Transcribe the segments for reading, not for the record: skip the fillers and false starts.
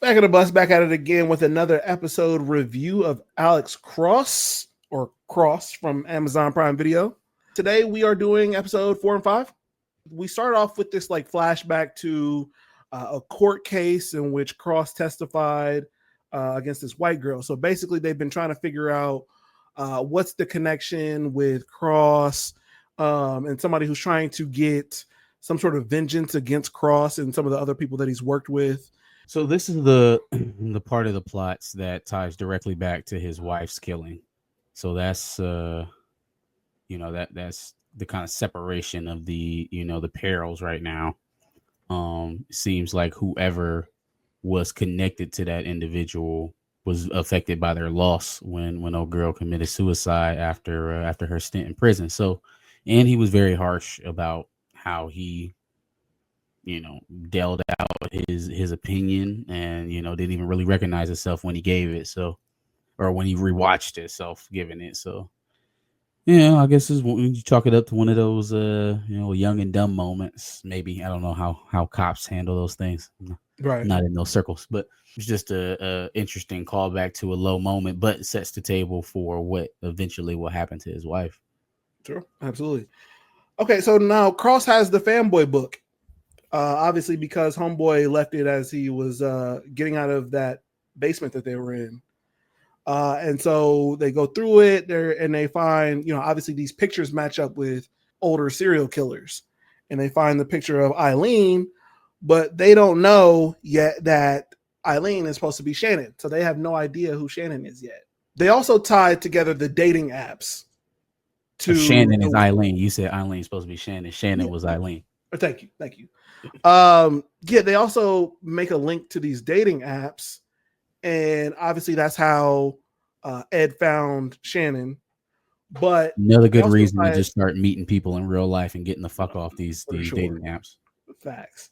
Back at the bus, back at it again with another episode review of Alex Cross or Cross from Amazon Prime Video. Today we are doing episode 4 and 5. We start off with this like flashback to a court case in which Cross testified against this white girl. So basically they've been trying to figure out what's the connection with Cross and somebody who's trying to get some sort of vengeance against Cross and some of the other people that he's worked with. So this is the part of the plots that ties directly back to his wife's killing. So that's that's the kind of separation of the the perils right now. Seems like whoever was connected to that individual was affected by their loss when old girl committed suicide after her stint in prison. So, and he was very harsh about how he dealt out his opinion and didn't even really recognize himself when he gave it, so, or when he rewatched himself giving it. So I guess it's when you chalk it up to one of those young and dumb moments. Maybe, I don't know how cops handle those things, Right? Not in those circles, but it's just a interesting callback to a low moment, but it sets the table for what eventually will happen to his wife. Sure, absolutely. Okay, so now Cross has the fanboy book. Obviously, because Homeboy left it as he was getting out of that basement that they were in. And so they go through it there and they find, obviously these pictures match up with older serial killers. And they find the picture of Eileen, but they don't know yet that Eileen is supposed to be Shannon. So they have no idea who Shannon is yet. They also tied together the dating apps. Shannon is Eileen. You said Eileen's supposed to be Shannon. Shannon was Eileen. Thank you. They also make a link to these dating apps, and obviously that's how Ed found Shannon. But another good reason to just start meeting people in real life and getting the fuck off these dating apps. Facts.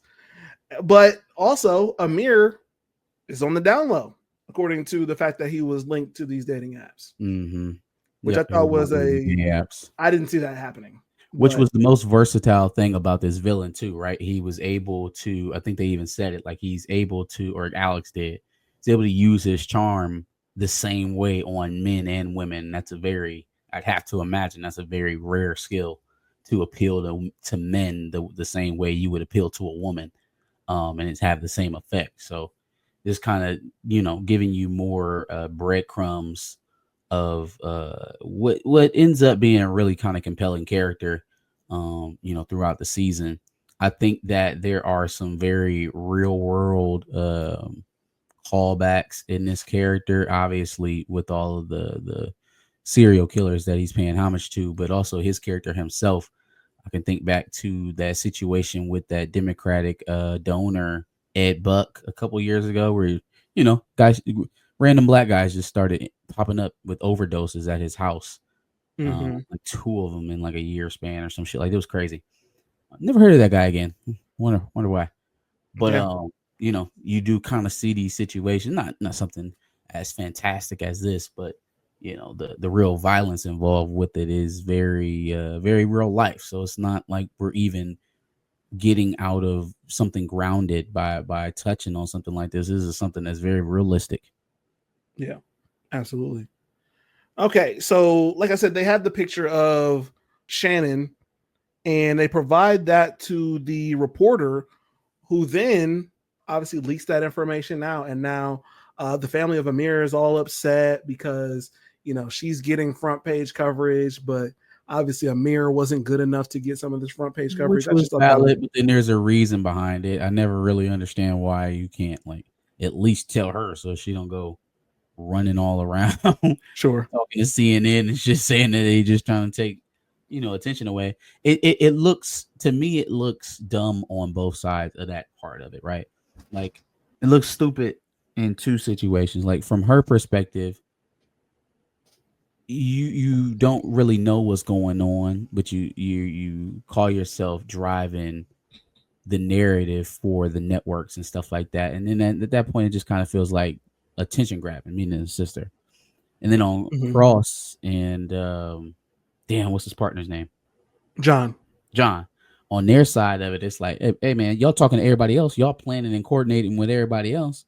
But also Amir is on the down low, according to the fact that he was linked to these dating apps. Mm-hmm. Which I thought was I didn't see that happening. Which was the most versatile thing about this villain too, right? He was able to, I think they even said it, like he's able to, or Alex did, he's able to use his charm the same way on men and women. That's I'd have to imagine that's a very rare skill to appeal to men the same way you would appeal to a woman, and it's have the same effect. So this kind of, giving you more breadcrumbs of what ends up being a really kind of compelling character throughout the season. I think that there are some very real world callbacks in this character, obviously with all of the serial killers that he's paying homage to, but also his character himself. I can think back to that situation with that Democratic donor Ed Buck a couple years ago where guys, random black guys just started popping up with overdoses at his house. Like 2 of them in like a year span or some shit. Like, it was crazy. Never heard of that guy again. Wonder why. But you do kind of see these situations, not something as fantastic as this, but the real violence involved with it is very very real life. So it's not like we're even getting out of something grounded by touching on something like this. This is something that's very realistic. Yeah, absolutely. Okay, so like I said, they had the picture of Shannon and they provide that to the reporter who then obviously leaks that information out. And now the family of Amir is all upset because, she's getting front page coverage, but obviously Amir wasn't good enough to get some of this front page coverage. Which was valid, but then there's a reason behind it. I never really understand why you can't at least tell her so she don't go running all around sure talking to CNN and just saying that they just trying to take attention away. It looks to me, it looks dumb on both sides of that part of it, right? Like, it looks stupid in 2 situations. Like, from her perspective, you don't really know what's going on, but you call yourself driving the narrative for the networks and stuff like that, and then at that point it just kind of feels like attention grabbing, meaning his sister. And then on Cross and damn, what's his partner's name? John. On their side of it, it's like, hey man, y'all talking to everybody else, y'all planning and coordinating with everybody else.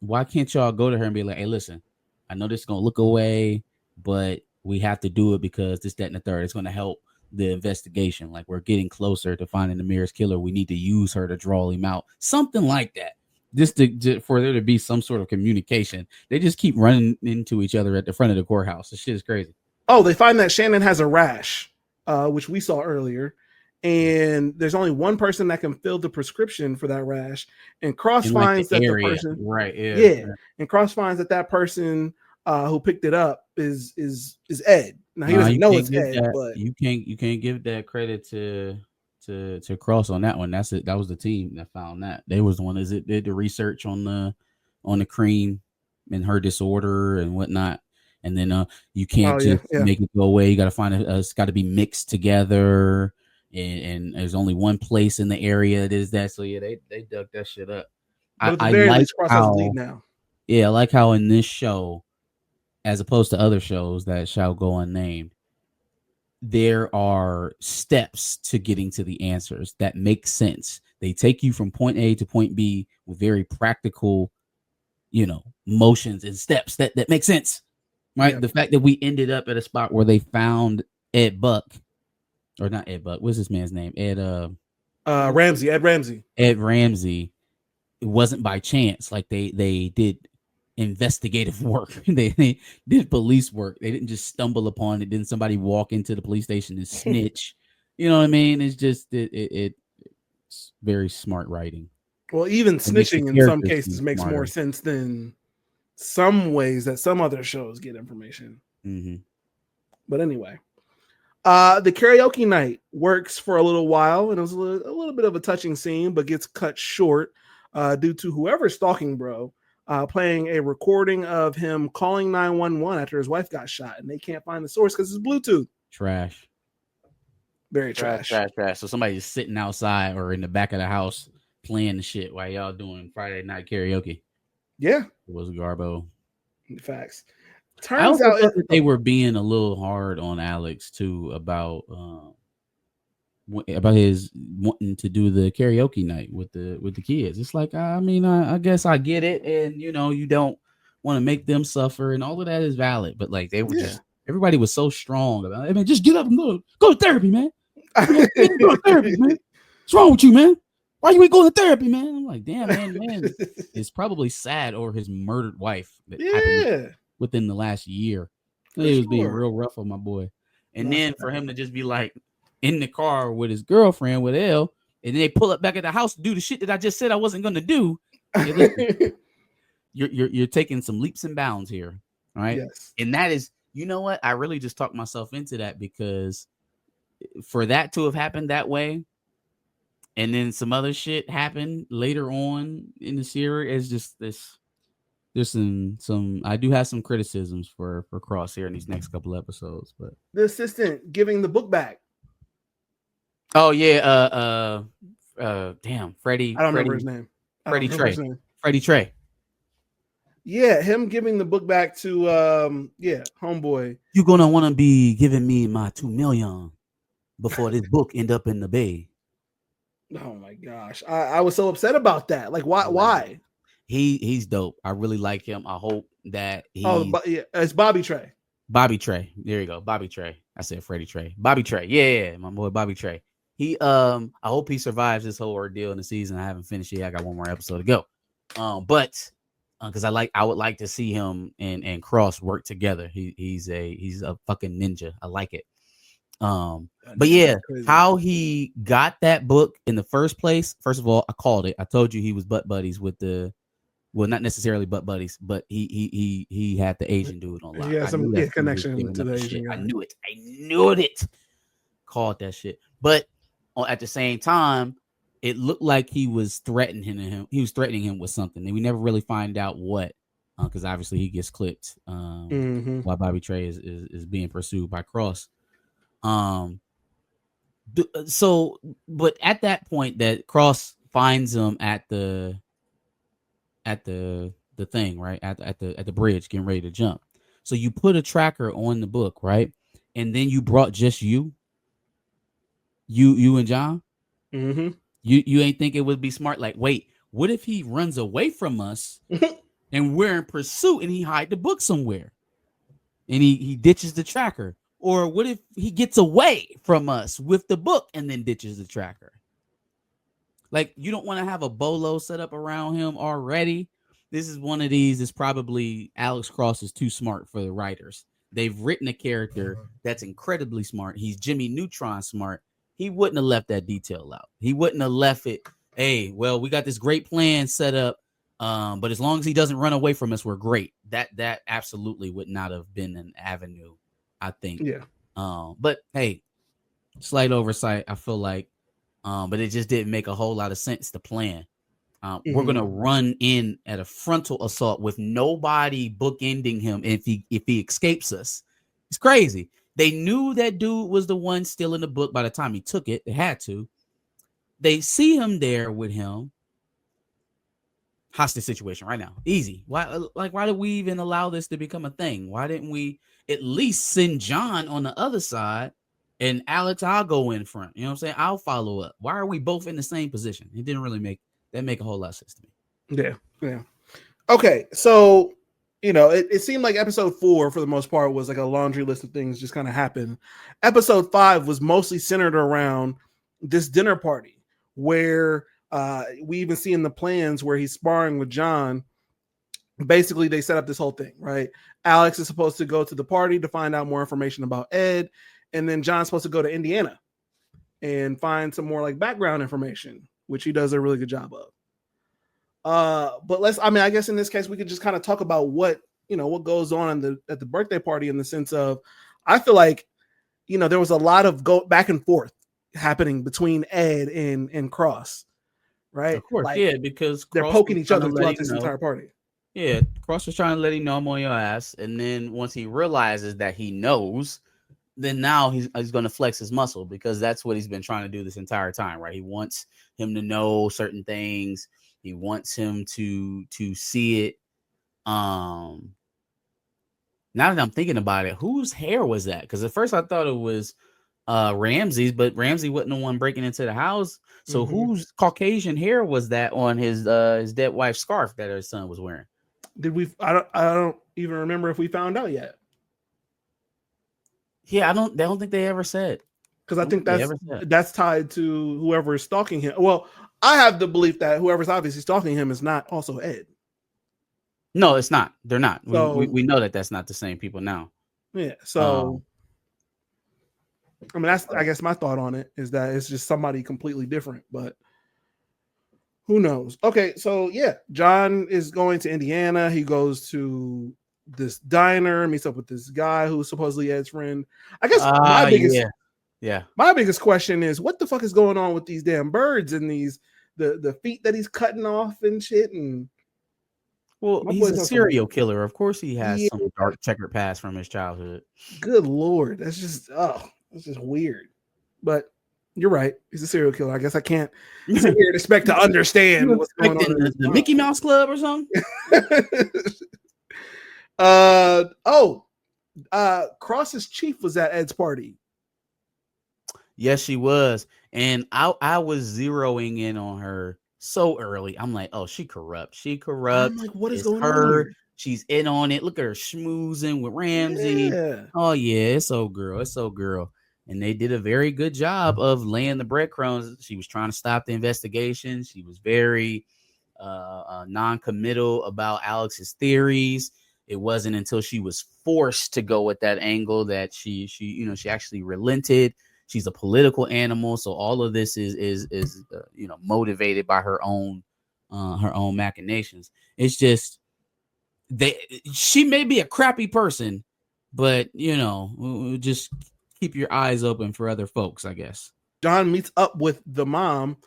why can't y'all go to her and be like, hey, listen, I know this is gonna look away, but we have to do it because this, that, and the third. It's gonna help the investigation. Like, we're getting closer to finding the Mirror's killer. We need to use her to draw him out. Something like that. Just for there to be some sort of communication. They just keep running into each other at the front of the courthouse. This shit is crazy. Oh, they find that Shannon has a rash, which we saw earlier. And there's only one person that can fill the prescription for that rash. And Cross finds that the person, right? Yeah. And Cross finds that person who picked it up is Ed. Now he doesn't know it's Ed, but you can't give that credit to Cross on that one. That's it. That was the team that found that. They was the one that did the research on the cream and her disorder and whatnot. And then you can't make it go away. You got to find it. It's got to be mixed together. And there's only one place in the area that is that. So yeah, they dug that shit up. But at the very least, Cross has a lead now. Yeah, I like how in this show, as opposed to other shows that shall go unnamed, there are steps to getting to the answers that make sense. They take you from point A to point B with very practical, motions and steps that make sense. Right. Yeah. The fact that we ended up at a spot where they found Ed Buck. Or not Ed Buck. What's this man's name? Ed Ramsey. Ed Ramsey. Ed Ramsey. It wasn't by chance. Like they did investigative work. they did police work. They didn't just stumble upon it. Didn't somebody walk into the police station and snitch? You know what I mean? It's just it's very smart writing. Well, even snitching in some cases makes more sense than some ways that some other shows get information. Mm-hmm. But anyway. The karaoke night works for a little while, and it was a little bit of a touching scene, but gets cut short due to whoever's stalking bro playing a recording of him calling 911 after his wife got shot, and they can't find the source because it's Bluetooth. Trash. Very trash. So somebody's sitting outside or in the back of the house playing the shit while y'all doing Friday night karaoke. Yeah. It was Garbo. Facts. Turns out that they were being a little hard on Alex too about his wanting to do the karaoke night with the kids. It's like, I mean, I guess I get it, and you don't want to make them suffer, and all of that is valid. But like, they were just, everybody was so strong about it. I mean, just get up and go to therapy, man. Go to therapy, man. What's wrong with you, man? Why you ain't going to therapy, man? I'm like, damn, man is probably sad over his murdered wife. That happened within the last year. He was being real rough on my boy. And then for him to just be like in the car with his girlfriend, with Elle, and then they pull up back at the house to do the shit that I just said I wasn't going to do. You're taking some leaps and bounds here. All right. Yes. And that is, you know what? I really just talked myself into that, because for that to have happened that way, and then some other shit happened later on in the series, is just this. There's some I do have some criticisms for Cross here in these next couple episodes, but the assistant giving the book back. Oh yeah, damn, Freddie. I don't remember his name. Freddie Trey. Yeah, him giving the book back to homeboy. You're gonna want to be giving me my $2 million before this book end up in the bay. Oh my gosh, I was so upset about that. Like, why? He's dope. I really like him. I hope that it's Bobby Trey. Bobby Trey. There you go. Bobby Trey. I said Freddie Trey. Bobby Trey. Yeah, my boy Bobby Trey. He I hope he survives this whole ordeal in the season. I haven't finished yet. I got one more episode to go. But because I would like to see him and Cross work together. He's a fucking ninja. I like it. But yeah, how he got that book in the first place. First of all, I called it. I told you he was butt buddies with well, not necessarily butt buddies, but he had the Asian dude on lock. Yeah, some connection to the Asian guy. I knew it. Called that shit. But at the same time, it looked like he was threatening him. He was threatening him with something, and we never really find out what. Because obviously he gets clipped while Bobby Trey is being pursued by Cross. So, but at that point that Cross finds him at the thing, right? At the bridge, getting ready to jump. So you put a tracker on the book, right? And then you brought just you and John. Mm-hmm. You ain't think it would be smart? Like, wait, what if he runs away from us and we're in pursuit, and he hide the book somewhere, and he ditches the tracker? Or what if he gets away from us with the book and then ditches the tracker? Like, you don't want to have a bolo set up around him already. This is one of these. It's probably Alex Cross is too smart for the writers. They've written a character that's incredibly smart. He's Jimmy Neutron smart. He wouldn't have left that detail out. He wouldn't have left it. Hey, well, we got this great plan set up, but as long as he doesn't run away from us, we're great. That absolutely would not have been an avenue, I think. Yeah. But hey, slight oversight, I feel like. But it just didn't make a whole lot of sense to plan. We're gonna run in at a frontal assault with nobody bookending him. If he escapes us, it's crazy. They knew that dude was the one stealing the book by the time he took it. They had to. They see him there with him. Hostage situation right now. Easy. Why did we even allow this to become a thing? Why didn't we at least send John on the other side? And Alex, I'll go in front. You know what I'm saying? I'll follow up. Why are we both in the same position? It didn't really make a whole lot of sense to me. Yeah. Okay, so it seemed like episode 4 for the most part was like a laundry list of things just kind of happened. Episode 5 was mostly centered around this dinner party where we even see in the plans where he's sparring with John. Basically, they set up this whole thing, right? Alex is supposed to go to the party to find out more information about Ed. And then John's supposed to go to Indiana and find some more like background information, which he does a really good job of. But I guess in this case, we could just kind of talk about what goes on at the birthday party, in the sense of, I feel like, there was a lot of go back and forth happening between Ed and Cross, right? Of course, yeah, because they're poking each other throughout this entire party. Yeah, Cross was trying to let him know I'm on your ass. And then once he realizes that he knows, then now he's going to flex his muscle, because that's what he's been trying to do this entire time, right? He wants him to know certain things. He wants him to see it. Now that I'm thinking about it, whose hair was that? Because at first I thought it was Ramsey's, but Ramsey wasn't the one breaking into the house. So whose Caucasian hair was that on his dead wife's scarf that her son was wearing? I don't even remember if we found out yet. Yeah, I don't think they ever said. Because I think that's tied to whoever is stalking him. Well, I have the belief that whoever's obviously stalking him is not also Ed. No, it's not. They're not. So, we know that that's not the same people now. Yeah. So, that's, I guess, my thought on it is that it's just somebody completely different, but who knows? Okay. So yeah, John is going to Indiana. He goes to this diner, meets up with this guy who's supposedly Ed's friend. I guess my biggest question is, what the fuck is going on with these damn birds and these the feet that he's cutting off and shit? And he's a serial killer. Of course, he has some dark checkered past from his childhood. Good Lord, that's just weird. But you're right, he's a serial killer. I guess I can't sit here and expect to understand what's going on. The Mickey Mouse Club or something. Cross's chief was at Ed's party. Yes, she was. And I was zeroing in on her so early. I'm like, oh, she corrupt. I'm like, what is going on here? She's in on it. Look at her schmoozing with Ramsey. Yeah. Oh, yeah, it's old girl. And they did a very good job of laying the breadcrumbs. She was trying to stop the investigation. She was very non-committal about Alex's theories. It wasn't until she was forced to go with that angle that she actually relented. She's a political animal, so all of this is motivated by her own machinations. It's just she may be a crappy person, but just keep your eyes open for other folks, I guess. John meets up with the mom,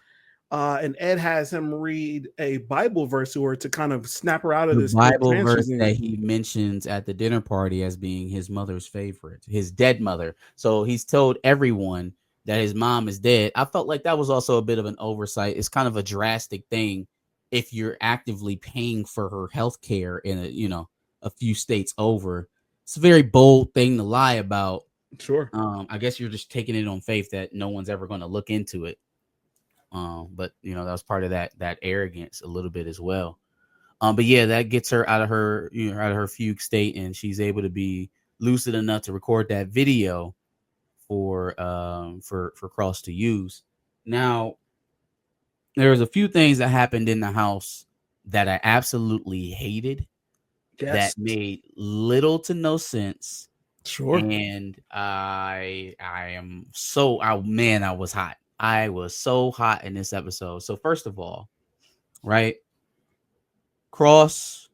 and Ed has him read a Bible verse to her to kind of snap her out of this Bible verse that he mentions at the dinner party as being his mother's favorite, his dead mother. So he's told everyone that his mom is dead. I felt like that was also a bit of an oversight. It's kind of a drastic thing if you're actively paying for her health care in a few states over. It's a very bold thing to lie about. Sure. I guess you're just taking it on faith that no one's ever going to look into it. But that was part of that arrogance a little bit as well. But yeah, that gets her out of her, out of her fugue state, and she's able to be lucid enough to record that video for Cross to use. Now, there was a few things that happened in the house that I absolutely hated, that Yes. made little to no sense. Sure. And I am so, man, I was hot. I was so hot in this episode. So first of all, right, Cross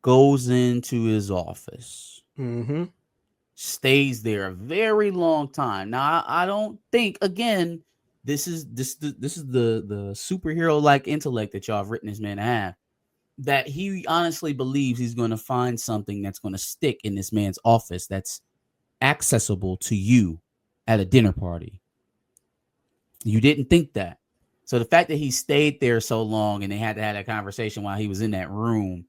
goes into his office, Mm-hmm. stays there a very long time. Now, I don't think, again, this is the superhero like intellect that y'all have written this man to have, that he honestly believes he's going to find something that's going to stick in this man's office that's accessible to you at a dinner party. You didn't think that. So the fact that he stayed there so long and they had to have that conversation while he was in that room,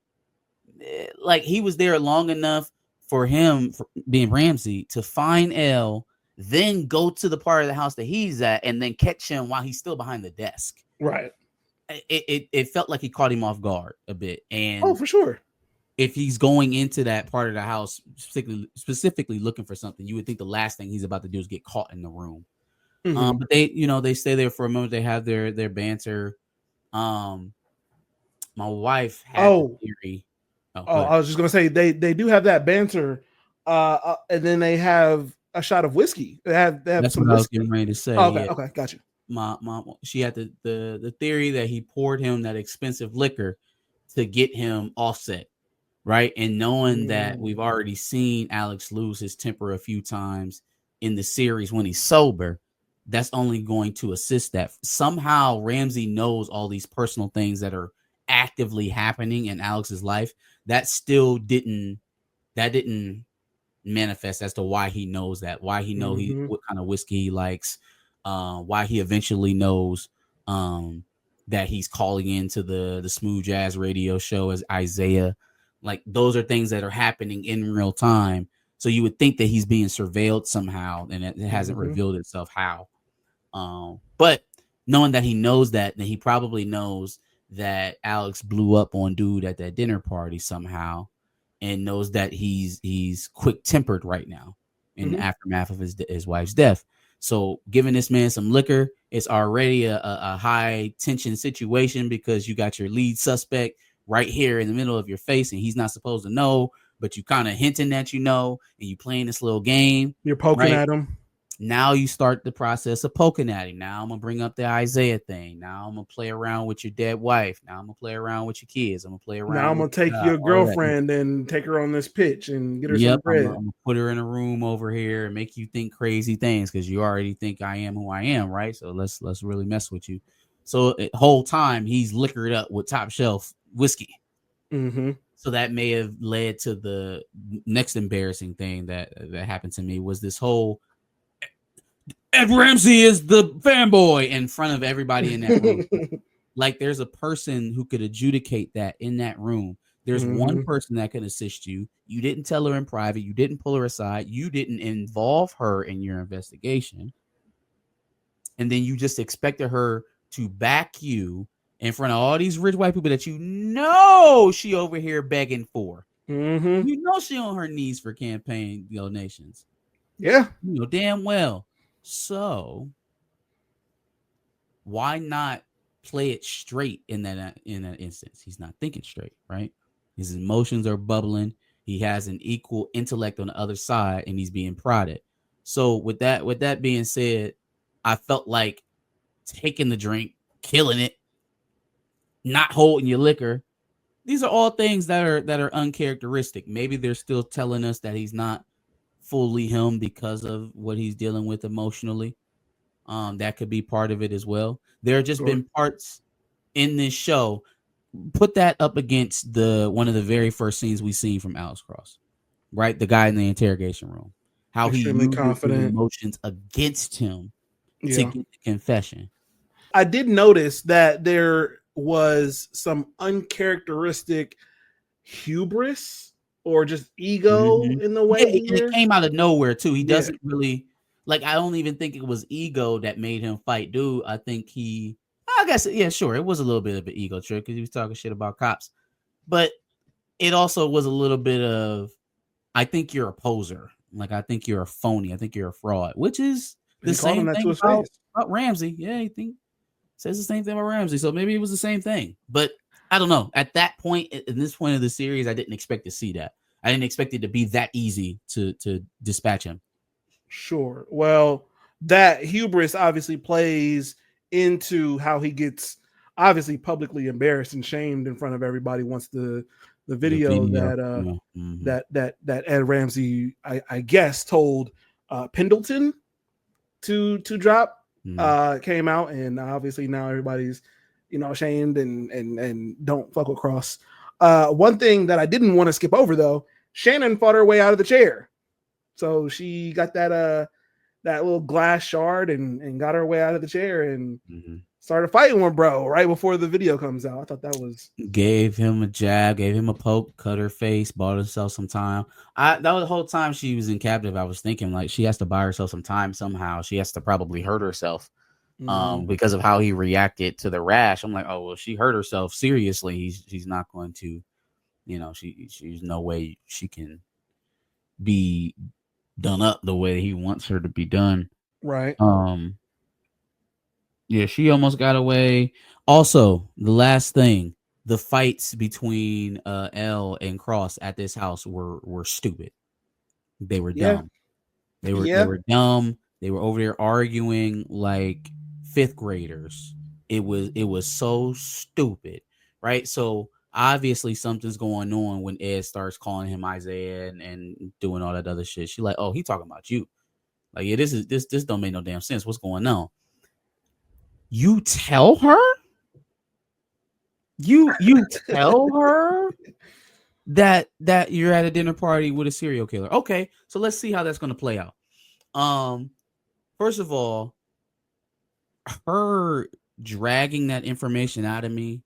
like he was there long enough for him, for being Ramsey, to find Elle, then go to the part of the house that he's at, and then catch him while he's still behind the desk. Right. It felt like he caught him off guard a bit. And Oh, for sure. if he's going into that part of the house specifically looking for something, you would think the last thing he's about to do is get caught in the room. Mm-hmm. But they stay there for a moment. They have their banter. My wife had the theory. I was just gonna say they do have that banter, and then they have a shot of whiskey. They have That's some what I was whiskey. getting ready to say. Oh, okay, Yeah. okay, got you. My mom, she had the theory that he poured him that expensive liquor to get him offset, right? And knowing that we've already seen Alex lose his temper a few times in the series when he's sober, that's only going to assist that. Somehow Ramsey knows all these personal things that are actively happening in Alex's life that still didn't manifest as to why he knows that, why he knows what kind of whiskey he likes, why he eventually knows that he's calling into the smooth jazz radio show as Isaiah. Like, those are things that are happening in real time. So you would think that he's being surveilled somehow, and it hasn't revealed itself how. But knowing that he knows that, then he probably knows that Alex blew up on dude at that dinner party somehow, and knows that he's quick tempered right now in the aftermath of his wife's death. So giving this man some liquor, it's already a high tension situation, because you got your lead suspect right here in the middle of your face, and he's not supposed to know, but you kind of hinting that and you playing this little game. You're poking at him. Now you start the process of poking at him. Now I'm going to bring up the Isaiah thing. Now I'm going to play around with your dead wife. Now I'm going to play around with your kids. I'm going to play around. Now I'm going to take your girlfriend and take her on this pitch and get her some bread. I'm going to put her in a room over here and make you think crazy things, because you already think I am who I am, right? So let's really mess with you. So the whole time he's liquored up with top shelf whiskey. So that may have led to the next embarrassing thing that happened to me, was this whole Ed Ramsey is the fanboy in front of everybody in that room. Like, there's a person who could adjudicate that in that room. There's one person that can assist you. You didn't tell her in private. You didn't pull her aside. You didn't involve her in your investigation. And then you just expected her to back you in front of all these rich white people that she over here begging for. She on her knees for campaign donations. Yeah. Damn well. So why not play it straight in that instance? He's not thinking straight, right? His emotions are bubbling. He has an equal intellect on the other side, and he's being prodded. So with that being said, I felt like taking the drink, killing it, not holding your liquor. These are all things that are uncharacteristic. Maybe they're still telling us that he's not fully him because of what he's dealing with emotionally. That could be part of it as well. There have just been parts in this show. Put that up against one of the very first scenes we seen from Alex Cross, right? The guy in the interrogation room. How extremely he used confident emotions against him to get the confession. I did notice that there was some uncharacteristic hubris or just ego in the way it came out of nowhere too. He doesn't really, like, I don't even think it was ego that made him fight dude. I think I guess, yeah, sure. It was a little bit of an ego trip because he was talking shit about cops, but it also was a little bit of, I think you're a poser. Like, I think you're a phony. I think you're a fraud, which is the He called him same that to thing his face. about Ramsey. Yeah, he says the same thing about Ramsey. So maybe it was the same thing. But I don't know. At that point, in this point of the series, I didn't expect to see that. I didn't expect it to be that easy to dispatch him. Sure. Well, that hubris obviously plays into how he gets obviously publicly embarrassed and shamed in front of everybody once the video, that that Ed Ramsey, I guess, told Pendleton to drop came out, and obviously now everybody's ashamed and don't fuck with Cross. One thing that I didn't want to skip over though, Shannon fought her way out of the chair. So she got that little glass shard and got her way out of the chair and started fighting with bro right before the video comes out. I thought that was, gave him a jab, gave him a poke, cut her face, bought herself some time. That was the whole time she was in captive. I was thinking like she has to buy herself some time somehow. She has to probably hurt herself because of how he reacted to the rash. I'm like, oh well, she hurt herself seriously. She's not going to, she's no way she can be done up the way he wants her to be done. right. Yeah, she almost got away. Also, the last thing, the fights between L and Cross at this house were stupid. They were dumb. They were dumb. They were over there arguing like fifth graders. It was so stupid, right? So obviously something's going on when Ed starts calling him Isaiah and doing all that other shit. She like, oh, he talking about you. Like, yeah, this don't make no damn sense. What's going on? You tell her? You tell her that you're at a dinner party with a serial killer. Okay, so let's see how that's going to play out. First of all, her dragging that information out of me,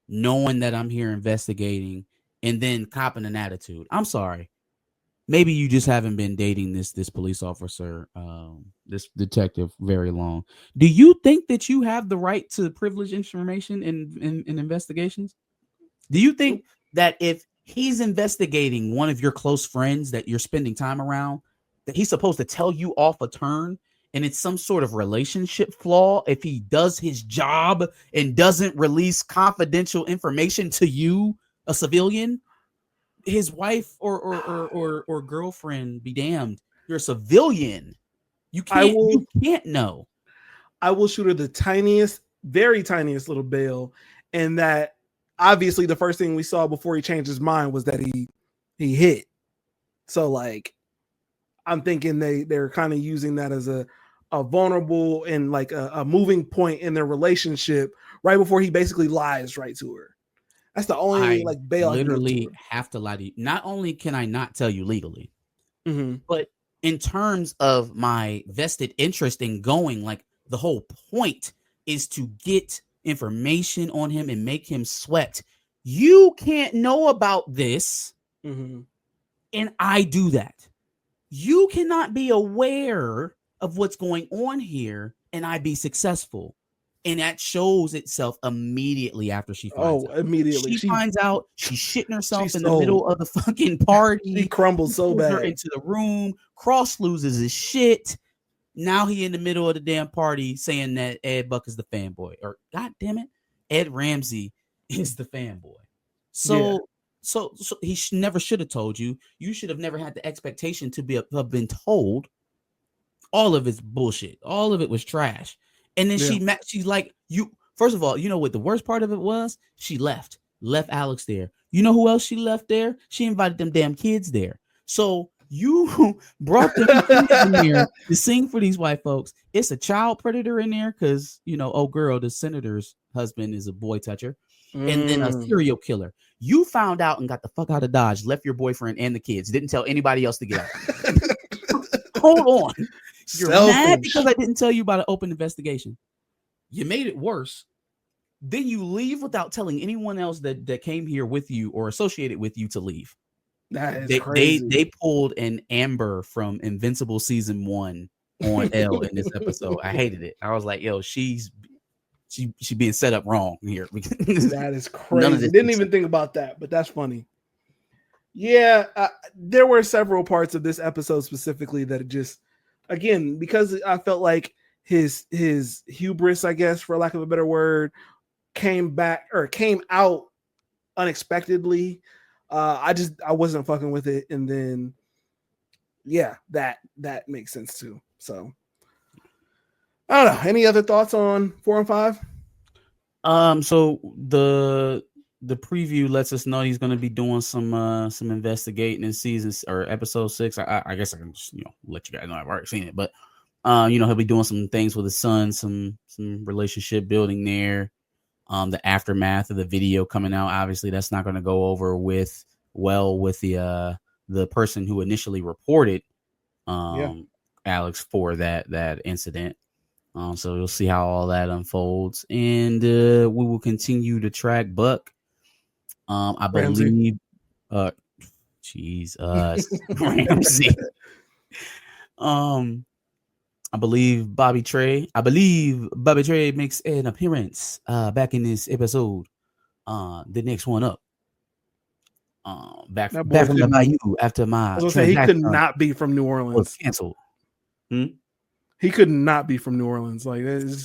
knowing that I'm here investigating, and then copping an attitude. I'm sorry. Maybe you just haven't been dating this police officer, this detective, very long. Do you think that you have the right to privilege information in investigations? Do you think that if he's investigating one of your close friends that you're spending time around, that he's supposed to tell you off a turn, and it's some sort of relationship flaw if he does his job and doesn't release confidential information to you, a civilian? His wife or girlfriend be damned. You're a civilian. You can't know. I will shoot her the tiniest, very tiniest little bail, and that obviously the first thing we saw before he changed his mind was that he hit. So like, I'm thinking they're kind of using that as a vulnerable and like a moving point in their relationship right before he basically lies right to her. That's the only bail. Literally have to lie to you. Not only can I not tell you legally, but in terms of my vested interest in going, like the whole point is to get information on him and make him sweat. You can't know about this, and I do that. You cannot be aware of what's going on here, and I be successful. And that shows itself immediately after she finds out. Immediately. She finds out she's shitting herself in the middle of the fucking party. She crumbles so bad. Her into the room. Cross loses his shit. Now he in the middle of the damn party saying that Ed Buck is the fanboy. Or, god damn it, Ed Ramsey is the fanboy. So he never should have told you. You should have never had the expectation to have been told. All of it's bullshit. All of it was trash. And then she's like, you. First of all, you know what the worst part of it was? She left Alex there. You know who else she left there? She invited them damn kids there. So you brought them kids in there to sing for these white folks. It's a child predator in there because, oh girl, the senator's husband is a boy toucher. And then a serial killer. You found out and got the fuck out of Dodge, left your boyfriend and the kids, didn't tell anybody else to get out. Hold on. You're mad because I didn't tell you about an open investigation. You made it worse. Then you leave without telling anyone else that came here with you or associated with you to leave. That is crazy. They pulled an Amber from Invincible season 1 on L in this episode. I hated it. I was like, yo, she's she being set up wrong here. That is None of crazy. this Didn't makes even think about that, but that's funny. Yeah, there were several parts of this episode specifically that just, again, because I felt like his hubris, I guess, for lack of a better word, came out unexpectedly. I wasn't fucking with it, and then yeah, that makes sense too. So I don't know. Any other thoughts on 4 and 5? So the preview lets us know he's going to be doing some investigating in seasons or episode 6. I guess I can just let you guys know I've already seen it, but he'll be doing some things with his son, some relationship building there. The aftermath of the video coming out, obviously that's not going to go over with the person who initially reported Alex for that incident. So you'll see how all that unfolds, and we will continue to track Buck. I believe, Ramsey. I believe Bobby Trey makes an appearance back in this episode. The next one up. Back from the Bayou after my I was gonna say he could not be from New Orleans. Was canceled. He could not be from New Orleans. Like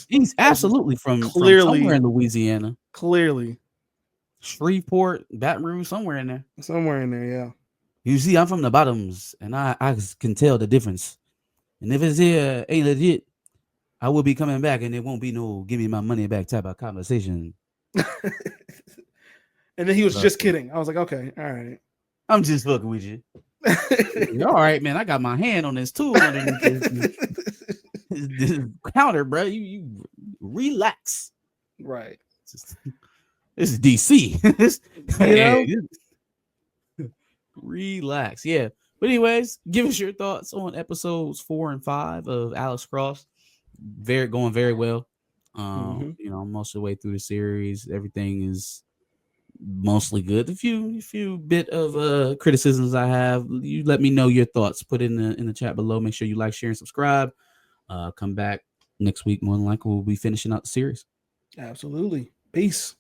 he's absolutely from somewhere in Louisiana. Clearly. Shreveport, Baton Rouge, somewhere in there. Somewhere in there, yeah. You see, I'm from the bottoms, and I can tell the difference. And if it's here ain't legit, I will be coming back, and it won't be no give me my money back type of conversation. And then he was just kidding. I was like, okay, all right. I'm just fucking with you. All right, man. I got my hand on this tool underneath this counter, bro. You relax. Right. This is DC. Relax. Yeah. But anyways, give us your thoughts on episodes 4 and 5 of Alex Cross. Going very well. Most of the way through the series, everything is mostly good. A few bit of criticisms I have. You let me know your thoughts. Put it in the chat below. Make sure you like, share, and subscribe. Come back next week. More than likely, we'll be finishing out the series. Absolutely. Peace.